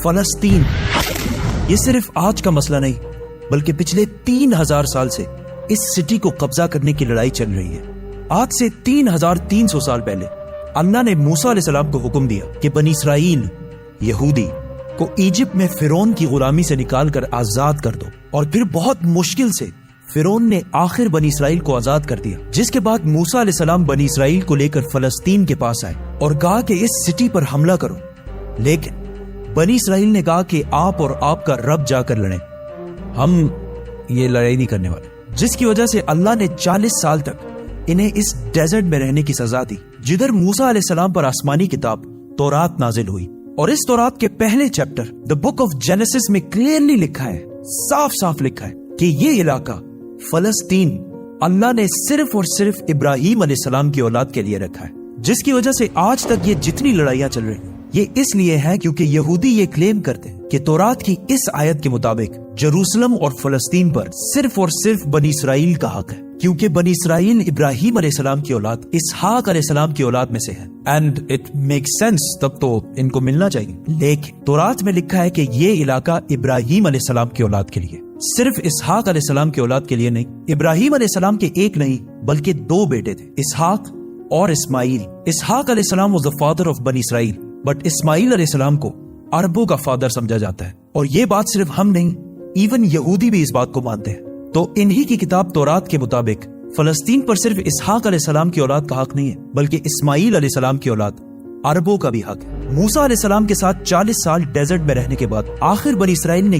فلسطین یہ صرف آج کا مسئلہ نہیں بلکہ پچھلے 3000 سال سے اس سٹی کو قبضہ کرنے کی لڑائی چل رہی ہے۔ آج سے 3300 سال پہلے اللہ نے موسیٰ علیہ السلام کو حکم دیا کہ بنی اسرائیل یہودی کو ایجپٹ میں فرعون کی غلامی سے نکال کر آزاد کر دو، اور پھر بہت مشکل سے فرعون نے آخر بنی اسرائیل کو آزاد کر دیا، جس کے بعد موسیٰ علیہ السلام بنی اسرائیل کو لے کر فلسطین کے پاس آئے اور کہا کہ اس سٹی پر حملہ کرو، لیکن بنی اسرائیل نے کہا کہ آپ اور آپ کا رب جا کر لڑیں، ہم یہ لڑائی نہیں کرنے والے، جس کی وجہ سے اللہ نے 40 سال تک انہیں اس ڈیزرٹ میں رہنے کی سزا دی، جدھر موسیٰ علیہ السلام پر آسمانی کتاب تورات نازل ہوئی۔ اور اس تورات کے پہلے chapter the book of Genesis میں کلیئرلی لکھا ہے، صاف صاف لکھا ہے کہ یہ علاقہ فلسطین اللہ نے صرف اور صرف ابراہیم علیہ السلام کی اولاد کے لیے رکھا ہے، جس کی وجہ سے آج تک یہ جتنی لڑائیاں چل رہی ہیں یہ اس لیے ہے کیونکہ یہودی یہ کلیم کرتے ہیں کہ تورات کی اس آیت کے مطابق جروسلم اور فلسطین پر صرف اور صرف بنی اسرائیل کا حق ہے، کیونکہ بنی اسرائیل ابراہیم علیہ السلام کی اولاد اسحاق علیہ السلام کی اولاد میں سے ہے، اینڈ اٹ میک سینس، تب تو ان کو ملنا چاہیے۔ لیکن تورات میں لکھا ہے کہ یہ علاقہ ابراہیم علیہ السلام کی اولاد کے لیے، صرف اسحاق علیہ السلام کی اولاد کے لیے نہیں۔ ابراہیم علیہ السلام کے ایک نہیں بلکہ 2 بیٹے تھے، اسحاق اور اسماعیل۔ اسحاق علیہ السلام was the father of بنی اسرائیل، بٹ اسماعیل علیہ السلام کو عربوں کا فادر سمجھا جاتا ہے، اور یہ بات صرف ہم نہیں، ایون یہودی بھی اس بات کو مانتے ہیں۔ تو انہی کی کتاب تورات کے مطابق فلسطین پر صرف اسحاق علیہ السلام کی اولاد کا حق نہیں ہے بلکہ اسماعیل علیہ السلام کی اولاد عربوں کا بھی حق ہے۔ موسیٰ علیہ السلام کے ساتھ 40 سال ڈیزرٹ میں رہنے کے بعد آخر بنی اسرائیل نے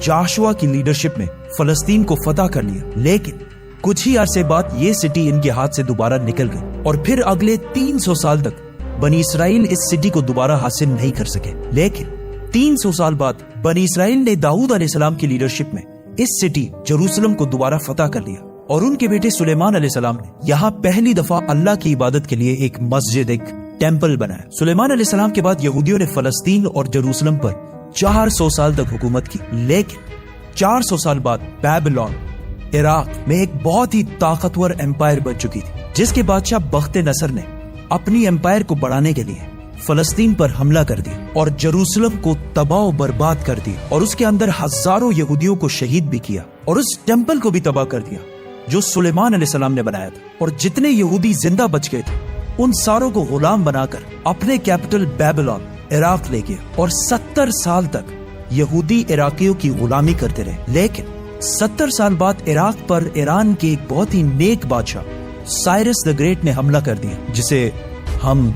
جاشوا کی لیڈرشپ میں فلسطین کو فتح کر لیا، لیکن کچھ ہی عرصے بعد یہ سٹی ان کے ہاتھ سے دوبارہ نکل گئی، اور پھر اگلے 300 سال تک بنی اسرائیل اس سٹی کو دوبارہ حاصل نہیں کر سکے۔ لیکن 300 سال بعد بنی اسرائیل نے داؤد علیہ السلام کی لیڈرشپ میں اس سٹی جروسلم کو دوبارہ فتح کر لیا، اور ان کے بیٹے سلیمان علیہ السلام نے یہاں پہلی دفعہ اللہ کی عبادت کے لیے ایک مسجد، ایک ٹیمپل بنایا۔ سلیمان علیہ السلام کے بعد یہودیوں نے فلسطین اور جروسلم پر 400 سال تک حکومت کی، لیکن 400 سال بعد بیبلون عراق میں ایک بہت ہی طاقتور امپائر بن چکی تھی، جس کے بادشاہ بخت نصر نے اپنی امپائر کو بڑھانے کے لیے فلسطین پر حملہ کر دیا اور جروسلم کو تباہ و برباد کر دیا، اور اس کے اندر ہزاروں یہودیوں کو شہید بھی کیا، اور اس ٹیمپل کو بھی تباہ کر دیا جو سلیمان علیہ السلام نے بنایا تھا، اور جتنے یہودی زندہ بچ گئے تھے ان ساروں کو غلام بنا کر اپنے کیپٹل بیبلون عراق لے گیا، اور 70 سال تک یہودی عراقیوں کی غلامی کرتے رہے۔ لیکن 70 سال بعد عراق پر ایران کے ایک بہت ہی نیک بادشاہ سائرس دا گریٹ نے حملہ کر دیا، جسے ہم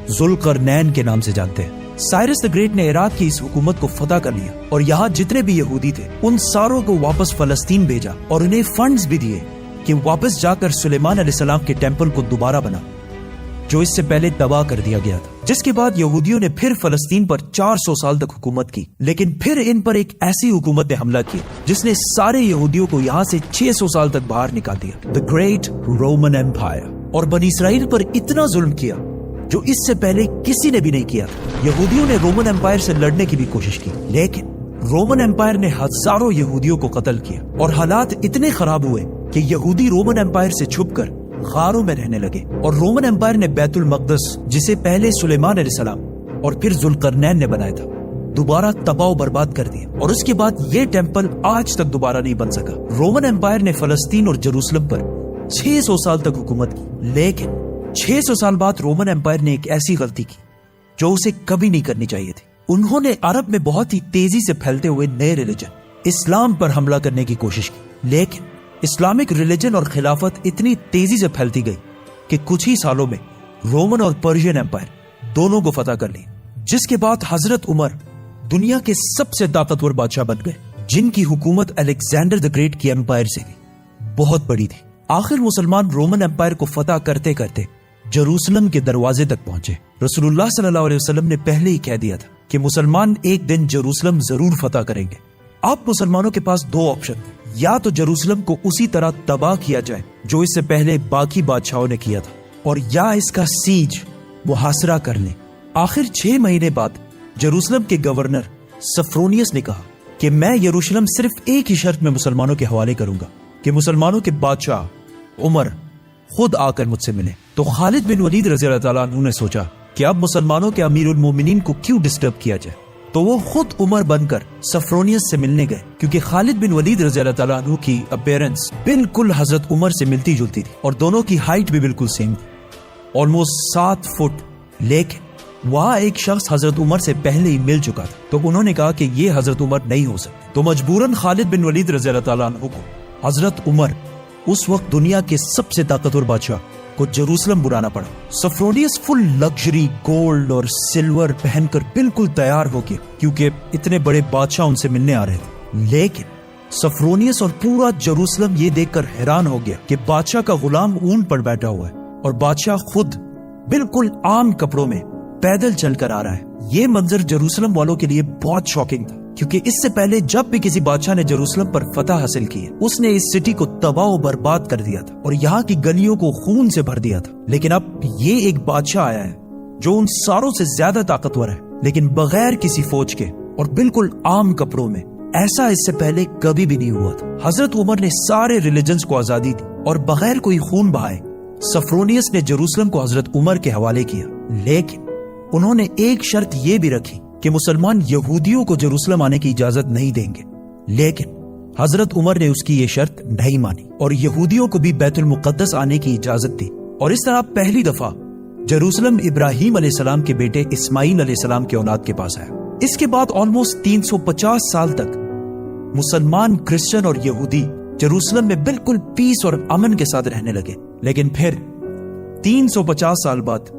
ذوالقرنین کے نام سے جانتے ہیں۔ سائرس دا گریٹ نے عراق کی اس حکومت کو فتح کر لیا، اور یہاں جتنے بھی یہودی تھے ان ساروں کو واپس فلسطین بھیجا، اور انہیں فنڈز بھی دیے کہ واپس جا کر سلیمان علیہ السلام کے ٹیمپل کو دوبارہ بنا جو اس سے پہلے تباہ کر دیا گیا تھا۔ جس کے بعد یہودیوں نے پھر فلسطین پر 400 سال تک حکومت کی، لیکن پھر ان پر ایک ایسی حکومت نے حملہ کیا جس نے سارے یہودیوں کو یہاں سے 600 سال تک باہر نکال دیا، The Great Roman Empire، اور بنی اسرائیل پر اتنا ظلم کیا جو اس سے پہلے کسی نے بھی نہیں کیا تھا۔ یہودیوں نے رومن امپائر سے لڑنے کی بھی کوشش کی، لیکن رومن امپائر نے ہزاروں یہودیوں کو قتل کیا، اور حالات اتنے خراب ہوئے کہ یہودی رومن امپائر سے چھپ کر غاروں میں رہنے لگے، اور رومن امپائر نے بیت المقدس، جسے پہلے سلیمان علیہ السلام اور پھر ذوالقرنین نے بنایا تھا، دوبارہ تباہ و برباد کر دیا، اور اس کے بعد یہ ٹیمپل آج تک دوبارہ نہیں بن سکا۔ رومن امپائر نے فلسطین اور جروسلم پر 600 سال تک حکومت کی، لیکن 600 سال بعد رومن امپائر نے ایک ایسی غلطی کی جو اسے کبھی نہیں کرنی چاہیے تھی۔ انہوں نے عرب میں بہت ہی تیزی سے پھیلتے ہوئے نئے ریلیجن اسلام پر حملہ کرنے کی کوشش کی، لیکن اسلامک ریلیجن اور خلافت اتنی تیزی سے پھیلتی گئی کہ کچھ ہی سالوں میں رومن اور پرشین امپائر دونوں کو فتح کر لیا، جس کے بعد حضرت عمر دنیا کے سب سے طاقتور بادشاہ بن گئے، جن کی حکومت الیگزینڈر دی گریٹ کی امپائر سے بھی بہت بڑی تھی۔ آخر مسلمان رومن امپائر کو فتح کرتے کرتے جروسلم کے دروازے تک پہنچے۔ رسول اللہ صلی اللہ علیہ وسلم نے پہلے ہی کہہ دیا تھا کہ مسلمان ایک دن جروسلم ضرور فتح کریں گے۔ اب مسلمانوں کے پاس 2 آپشن، یا تو جروسلم کو اسی طرح تباہ کیا جائے جو اس سے پہلے باقی بادشاہوں نے کیا تھا، اور یا اس کا سیج محاصرہ کر لیں۔ آخر 6 مہینے بعد جروسلم کے گورنر سفرونیس نے کہا کہ میں یروشلم صرف ایک ہی شرط میں مسلمانوں کے حوالے کروں گا کہ مسلمانوں کے بادشاہ عمر خود آ کر مجھ سے ملے۔ تو خالد بن ولید رضی اللہ تعالیٰ عنہ نے سوچا کہ اب مسلمانوں کے امیر المومنین کو کیوں ڈسٹرب کیا جائے، تو وہ خود عمر بن کر سفرونیس سے ملنے گئے، کیونکہ خالد بن ولید رضی اللہ تعالیٰ عنہ کی اپیرنس بالکل حضرت عمر سے ملتی جلتی تھی اور دونوں کی ہائٹ بھی بالکل سیم تھی، آلموسٹ 7 فٹ۔ لیکن وہاں ایک شخص حضرت عمر سے پہلے ہی مل چکا تھا، تو انہوں نے کہا کہ یہ حضرت عمر نہیں ہو سکتے، تو مجبوراً خالد بن ولید رضی اللہ تعالیٰ عنہ کو حضرت عمر، اس وقت دنیا کے سب سے طاقتور بادشاہ، کو جیروسلم بلانا پڑا۔ سفرونیس فل لگژری گولڈ اور سلور پہن کر بالکل تیار ہو گیا، کیونکہ اتنے بڑے بادشاہ ان سے ملنے آ رہے تھے۔ لیکن سفرونیس اور پورا جیروسلم یہ دیکھ کر حیران ہو گیا کہ بادشاہ کا غلام اونٹ پر بیٹھا ہوا ہے اور بادشاہ خود بالکل عام کپڑوں میں پیدل چل کر آ رہا ہے۔ یہ منظر جیروسلم والوں کے لیے بہت شاکنگ تھا، کیونکہ اس سے پہلے جب بھی کسی بادشاہ نے جیروسلم پر فتح حاصل کی ہے، اس نے اس سٹی کو تباہ و برباد کر دیا تھا اور یہاں کی گلیوں کو خون سے بھر دیا تھا۔ لیکن اب یہ ایک بادشاہ آیا ہے جو ان ساروں سے زیادہ طاقتور ہے، لیکن بغیر کسی فوج کے اور بالکل عام کپڑوں میں۔ ایسا اس سے پہلے کبھی بھی نہیں ہوا تھا۔ حضرت عمر نے سارے ریلیجنز کو آزادی دی اور بغیر کوئی خون بہائے سفرونیس نے جیروسلم کو حضرت عمر کے حوالے کیا، لیکن انہوں نے ایک شرط یہ بھی رکھی کہ مسلمان یہودیوں کو جیروسلم آنے کی اجازت نہیں دیں گے۔ لیکن حضرت عمر نے اس کی یہ شرط نہیں مانی اور یہودیوں کو بھی بیت المقدس آنے کی اجازت دی، اور اس طرح پہلی دفعہ جیروسلم ابراہیم علیہ السلام کے بیٹے اسماعیل علیہ السلام کے اولاد کے پاس آیا۔ اس کے بعد آلموسٹ 350 سال تک مسلمان، کرسچن اور یہودی جیروسلم میں بالکل پیس اور امن کے ساتھ رہنے لگے۔ لیکن پھر 350 سال بعد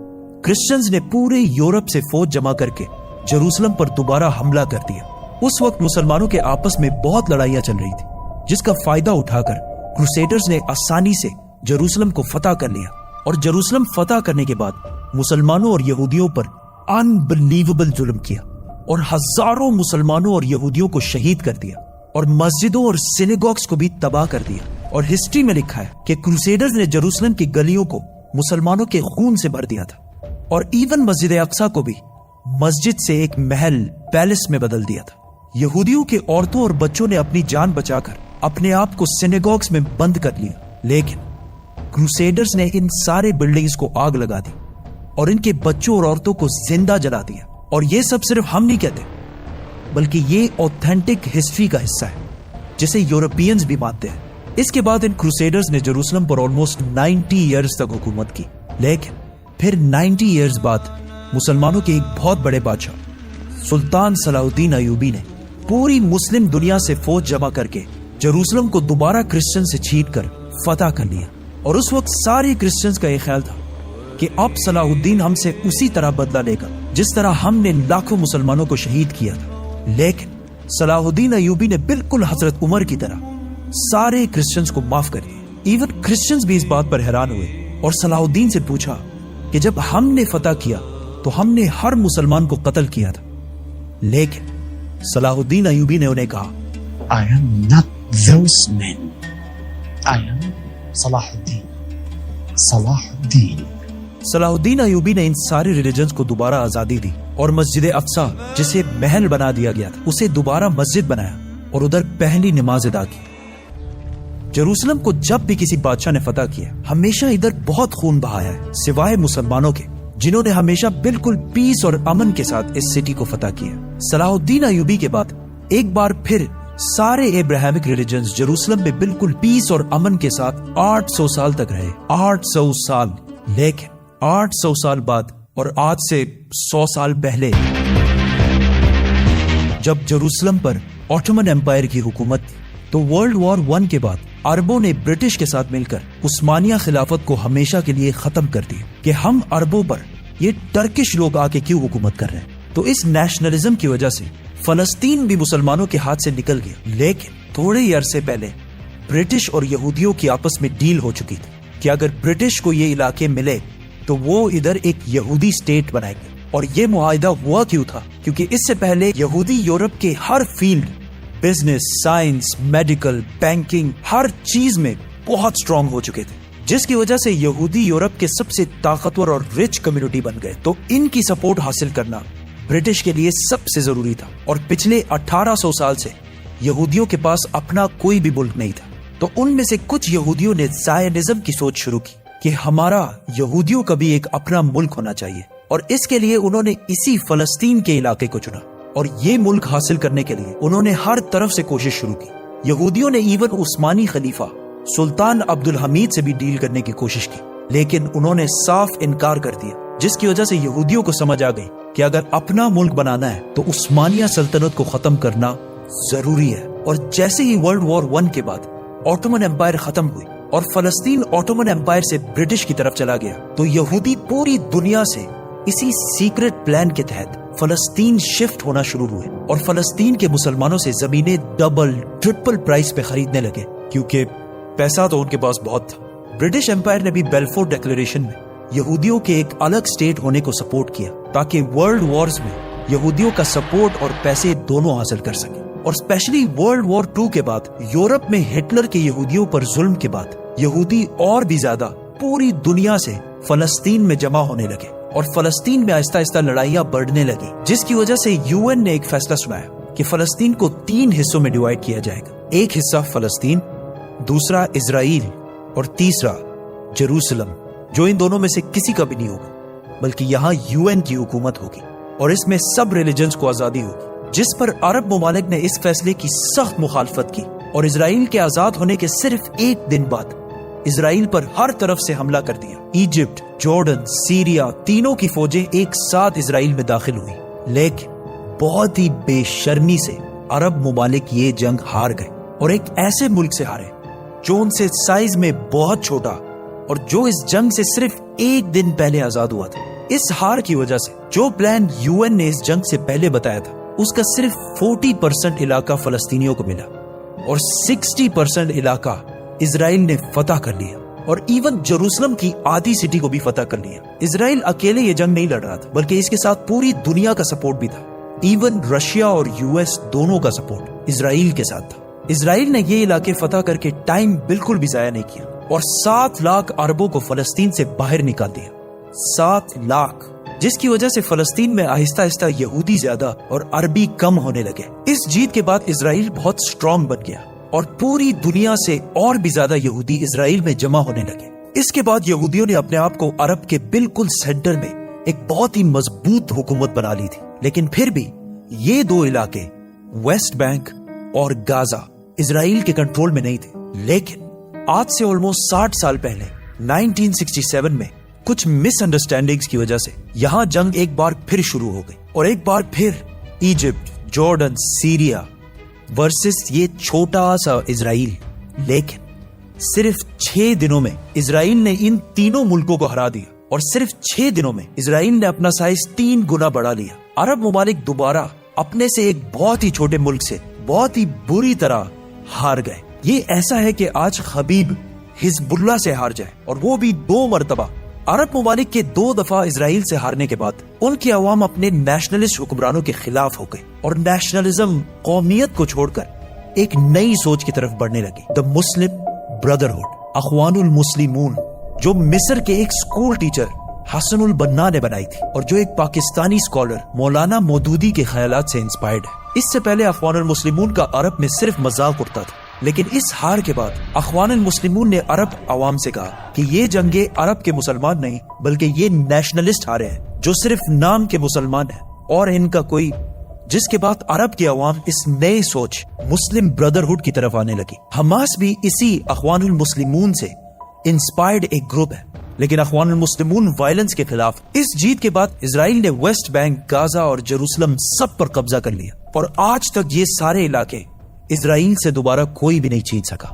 کرسچنز نے پورے یورپ سے فوج جمع کر کے جیروسلم پر دوبارہ حملہ کر دیا۔ اس وقت مسلمانوں کے آپس میں بہت لڑائیاں چل رہی تھی، جس کا فائدہ اٹھا کر کروسیڈرز نے آسانی سے جیروسلم کو فتح کر لیا، اور جیروسلم فتح کرنے کے بعد مسلمانوں اور یہودیوں پر انبلیویبل ظلم کیا اور ہزاروں مسلمانوں اور یہودیوں کو شہید کر دیا اور مسجدوں اور سینیگوگز کو بھی تباہ کر دیا۔ اور ہسٹری میں لکھا ہے کہ کروسیڈرز نے جیروسلم کی گلیوں کو مسلمانوں کے خون سے بھر دیا تھا، اور ایون مسجد اقصی کو بھی مسجد سے ایک محل، پیلس میں بدل دیا تھا۔ یہودیوں کے عورتوں اور بچوں نے اپنی جان بچا کر اپنے آپ کو سینیگوگز میں بند کر لیا، لیکن کروسیڈرز نے ان سارے بلڈنگز کو آگ لگا دی اور ان کے بچوں اور عورتوں کو زندہ جلا دیا۔ اور یہ سب صرف ہم نہیں کہتے، بلکہ یہ اوتھینٹک ہسٹری کا حصہ ہے جسے یورپینز بھی مانتے ہیں۔ اس کے بعد ان کروسیڈرز نے جیروسلم پر آلموسٹ 90 ایئرز تک حکومت کی، لیکن پھر 90 ایئرز بعد مسلمانوں کے ایک بہت بڑے بادشاہ سلطان صلاح الدین ایوبی نے پوری مسلم دنیا سے فوج جمع کر کے جیروسلم کو دوبارہ کرسچن سے چھین کر فتح کر لیا۔ اور اس وقت سارے کرسچنز کا یہ خیال تھا کہ اب صلاح الدین ہم سے اسی طرح بدلہ لے گا جس طرح ہم نے لاکھوں مسلمانوں کو شہید کیا تھا۔ لیکن صلاح الدین ایوبی نے بالکل حضرت عمر کی طرح سارے کرسچنز کو معاف کر دیا۔ ایون کرسچنز بھی اس بات پر حیران ہوئے اور صلاح الدین سے پوچھا کہ جب ہم نے فتح کیا تو ہم نے ہر مسلمان کو قتل کیا تھا، لیکن صلاح الدین ایوبی نے انہیں کہا I am not those men. I am صلاح الدین۔ صلاح الدین صلاح الدین ایوبی نے ان سارے ریلیجنز کو دوبارہ آزادی دی اور مسجد اقصی جسے محل بنا دیا گیا تھا اسے دوبارہ مسجد بنایا اور ادھر پہلی نماز ادا کی۔ جیروسلم کو جب بھی کسی بادشاہ نے فتح کیا ہمیشہ ادھر بہت خون بہایا ہے، سوائے مسلمانوں کے جنہوں نے ہمیشہ بالکل پیس اور امن کے ساتھ اس سٹی کو فتح کیا۔ صلاح الدین ایوبی کے بعد ایک بار پھر سارے ابراہیمک ریلیجنز جیروسلم میں بالکل پیس اور امن کے ساتھ 800 سال تک رہے۔ 800 سال۔ لیکن 800 سال بعد اور آج سے 100 سال پہلے جب جیروسلم پر آٹومن امپائر کی حکومت تھی تو ورلڈ وار 1 کے بعد عربوں نے برٹش کے ساتھ مل کر عثمانیہ خلافت کو ہمیشہ کے لیے ختم کر دیا کہ ہم عربوں پر یہ ٹرکش لوگ آ کے کیوں حکومت کر رہے ہیں۔ تو اس نیشنلزم کی وجہ سے فلسطین بھی مسلمانوں کے ہاتھ سے نکل گیا۔ لیکن تھوڑے ہی عرصے پہلے برٹش اور یہودیوں کی آپس میں ڈیل ہو چکی تھی کہ اگر برٹش کو یہ علاقے ملے تو وہ ادھر ایک یہودی سٹیٹ بنائے گے۔ اور یہ معاہدہ ہوا کیوں تھا؟ کیونکہ اس سے پہلے یہودی یورپ کے ہر field, business, science, medical, banking, ہر چیز میں بہت سٹرونگ ہو چکے تھے، جس کی وجہ سے یہودی یورپ کے سب سے طاقتور اور رچ کمیونٹی بن گئے۔ تو ان کی سپورٹ حاصل کرنا برٹش کے لیے سب سے ضروری تھا، اور پچھلے 1800 سال سے یہودیوں کے پاس اپنا کوئی بھی ملک نہیں تھا۔ تو ان میں سے کچھ یہودیوں نے زائنزم کی سوچ شروع کی کہ ہمارا یہودیوں کا بھی ایک اپنا ملک ہونا چاہیے، اور اس کے لیے انہوں نے اسی فلسطین کے علاقے کو چنا۔ اور یہ ملک حاصل کرنے کے لیے انہوں نے ہر طرف سے کوشش شروع کی. یہودیوں نے ایون عثمانی خلیفہ سلطان عبدالحمید سے بھی ڈیل کرنے کی کوشش کی، لیکن انہوں نے صاف انکار کر دیا، جس کی وجہ سے یہودیوں کو سمجھ آ گئی کہ اگر اپنا ملک بنانا ہے تو عثمانیہ سلطنت کو ختم کرنا ضروری ہے. اور جیسے ہی ورلڈ وار 1 کے بعد آٹومن امپائر ختم ہوئی اور فلسطین آٹومن امپائر سے برٹش کی طرف چلا گیا، تو یہودی پوری دنیا سے اسی سیکرٹ پلان کے تحت فلسطین شفٹ ہونا شروع ہوئے اور فلسطین کے مسلمانوں سے زمینیں ڈبل ٹرپل پرائس پہ خریدنے لگے، کیونکہ پیسہ تو ان کے پاس بہت تھا. برٹش امپائر نے بھی بیلفور ڈیکلریشن میں یہودیوں کے ایک الگ سٹیٹ ہونے کو سپورٹ کیا تاکہ ورلڈ وارز میں یہودیوں کا سپورٹ اور پیسے دونوں حاصل کر سکیں. اور اسپیشلی ورلڈ وار 2 کے بعد یورپ میں ہٹلر کے یہودیوں پر ظلم کے بعد یہودی اور بھی زیادہ پوری دنیا سے فلسطین میں جمع ہونے لگے اور فلسطین میں آہستہ آہستہ لڑائیاں بڑھنے لگی، جس کی وجہ سے UN نے ایک فیصلہ سنایا کہ فلسطین کو 3 حصوں میں ڈیوائیڈ کیا جائے گا. ایک حصہ فلسطین، دوسرا اسرائیل اور تیسرا جیروسلم، جو ان دونوں میں سے کسی کا بھی نہیں ہوگا، بلکہ یہاں UN کی حکومت ہوگی اور اس میں سب ریلیجنز کو آزادی ہوگی. جس پر عرب ممالک نے اس فیصلے کی سخت مخالفت کی اور اسرائیل کے آزاد ہونے کے صرف 1 دن بعد اسرائیل پر ہر طرف سے حملہ کر دیا. ایجپٹ، جارڈن، سیریا، تینوں کی فوجیں ایک ساتھ اسرائیل میں داخل ہوئی، لیکن بہت ہی بے شرمی سے عرب ممالک یہ جنگ ہار گئے اور ایک ایسے ملک سے ہارے جو ان سے سائز میں بہت چھوٹا اور جو اس جنگ سے صرف 1 دن پہلے آزاد ہوا تھا. اس ہار کی وجہ سے جو پلان UN نے اس جنگ سے پہلے بتایا تھا اس کا صرف 40% علاقہ فلسطینیوں کو ملا اور 60% علاقہ اسرائیل نے فتح کر لیا اور ایون جیروسلم کی آدھی سٹی کو بھی فتح کر لیا. اسرائیل اکیلے یہ جنگ نہیں لڑ رہا تھا، بلکہ اس کے ساتھ پوری دنیا کا سپورٹ بھی تھا. ایون رشیا اور US دونوں کا سپورٹ اسرائیل کے ساتھ تھا. اسرائیل نے یہ علاقے فتح کر کے ٹائم بالکل بھی ضائع نہیں کیا اور 7 لاکھ عربوں کو فلسطین سے باہر نکال دیا. 7 لاکھ، جس کی وجہ سے فلسطین میں آہستہ آہستہ یہودی زیادہ اور عربی کم ہونے لگے. اس جیت کے بعد اسرائیل بہت سٹرونگ بن گیا اور پوری دنیا سے اور بھی زیادہ یہودی اسرائیل میں جمع ہونے لگے. اس کے بعد یہودیوں نے اپنے آپ کو عرب کے بالکل سینٹر میں ایک بہت ہی مضبوط حکومت بنا لی تھی. لیکن پھر بھی یہ 2 علاقے ویسٹ بینک اور غازہ اسرائیل کے کنٹرول میں نہیں تھے. لیکن آج سے آلموسٹ 60 سال پہلے 1967 میں کچھ مس انڈرسٹینڈنگز کی وجہ سے یہاں جنگ ایک بار پھر شروع ہو گئی اور ایک بار پھر ایجپٹ، جارڈن، سیریا ورسس یہ چھوٹا سا اسرائیل. لیکن صرف 6 دنوں میں اسرائیل نے ان تینوں ملکوں کو ہرا دیا اور صرف 6 دنوں میں اسرائیل نے اپنا سائز 3 گنا بڑھا لیا. عرب ممالک دوبارہ اپنے سے ایک بہت ہی چھوٹے ملک سے بہت ہی بری طرح ہار گئے. یہ ایسا ہے کہ آج خبیب حزب اللہ سے ہار جائے اور وہ بھی 2 مرتبہ. عرب ممالک کے 2 دفعہ اسرائیل سے ہارنے کے بعد ان کی عوام اپنے نیشنلسٹ حکمرانوں کے خلاف ہو گئے اور نیشنلزم، قومیت کو چھوڑ کر ایک نئی سوچ کی طرف بڑھنے لگی. دا مسلم بردرہڈ، اخوان المسلمون، جو مصر کے ایک سکول ٹیچر حسن البنا نے بنائی تھی اور جو ایک پاکستانی اسکالر مولانا مودودی کے خیالات سے انسپائرڈ ہے. اس سے پہلے اخوان المسلمون کا عرب میں صرف مذاق اڑتا تھا، لیکن اس ہار کے بعد اخوان المسلمون نے عرب عوام سے کہا کہ یہ جنگیں عرب کے مسلمان نہیں بلکہ یہ نیشنلسٹ ہارے ہیں جو صرف نام کے مسلمان ہیں اور ان کا کوئی. جس کے بعد عرب کی عوام اس نئے سوچ مسلم بردرہڈ کی طرف آنے لگی. حماس بھی اسی اخوان المسلمون سے انسپائرڈ ایک گروپ ہے، لیکن اخوان المسلمون وائلنس کے خلاف. اس جیت کے بعد اسرائیل نے ویسٹ بینک، غازہ اور جیروسلم سب پر قبضہ کر لیا اور آج تک یہ سارے علاقے اسرائیل سے دوبارہ کوئی بھی نہیں چھین سکا.